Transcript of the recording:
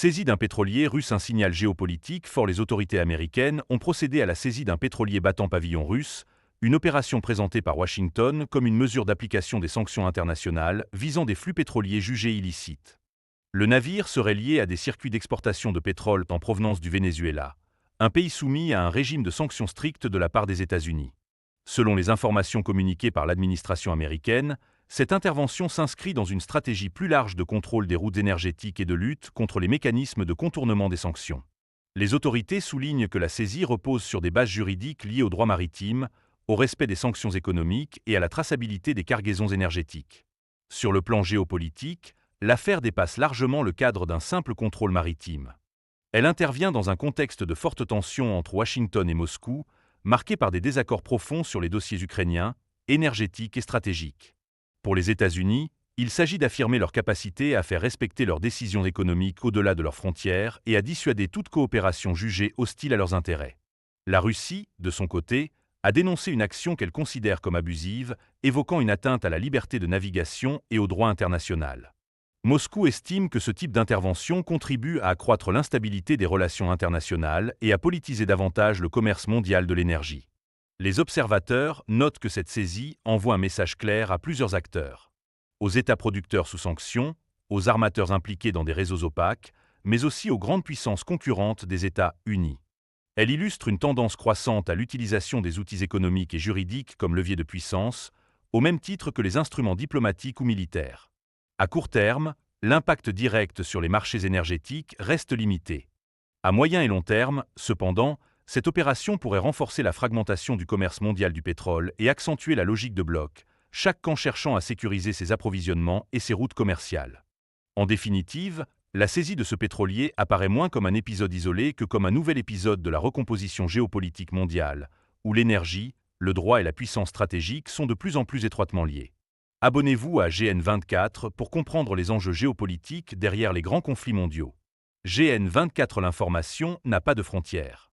Saisie d'un pétrolier russe, un signal géopolitique fort. Les autorités américaines ont procédé à la saisie d'un pétrolier battant pavillon russe, une opération présentée par Washington comme une mesure d'application des sanctions internationales visant des flux pétroliers jugés illicites. Le navire serait lié à des circuits d'exportation de pétrole en provenance du Venezuela, un pays soumis à un régime de sanctions strictes de la part des États-Unis. Selon les informations communiquées par l'administration américaine, cette intervention s'inscrit dans une stratégie plus large de contrôle des routes énergétiques et de lutte contre les mécanismes de contournement des sanctions. Les autorités soulignent que la saisie repose sur des bases juridiques liées au droit maritime, au respect des sanctions économiques et à la traçabilité des cargaisons énergétiques. Sur le plan géopolitique, l'affaire dépasse largement le cadre d'un simple contrôle maritime. Elle intervient dans un contexte de forte tension entre Washington et Moscou, marqué par des désaccords profonds sur les dossiers ukrainiens, énergétiques et stratégiques. Pour les États-Unis, il s'agit d'affirmer leur capacité à faire respecter leurs décisions économiques au-delà de leurs frontières et à dissuader toute coopération jugée hostile à leurs intérêts. La Russie, de son côté, a dénoncé une action qu'elle considère comme abusive, évoquant une atteinte à la liberté de navigation et au droit international. Moscou estime que ce type d'intervention contribue à accroître l'instabilité des relations internationales et à politiser davantage le commerce mondial de l'énergie. Les observateurs notent que cette saisie envoie un message clair à plusieurs acteurs. Aux États producteurs sous sanctions, aux armateurs impliqués dans des réseaux opaques, mais aussi aux grandes puissances concurrentes des États-Unis. Elle illustre une tendance croissante à l'utilisation des outils économiques et juridiques comme levier de puissance, au même titre que les instruments diplomatiques ou militaires. À court terme, l'impact direct sur les marchés énergétiques reste limité. À moyen et long terme, cependant, cette opération pourrait renforcer la fragmentation du commerce mondial du pétrole et accentuer la logique de bloc, chaque camp cherchant à sécuriser ses approvisionnements et ses routes commerciales. En définitive, la saisie de ce pétrolier apparaît moins comme un épisode isolé que comme un nouvel épisode de la recomposition géopolitique mondiale, où l'énergie, le droit et la puissance stratégique sont de plus en plus étroitement liés. Abonnez-vous à GN24 pour comprendre les enjeux géopolitiques derrière les grands conflits mondiaux. GN24, l'information n'a pas de frontières.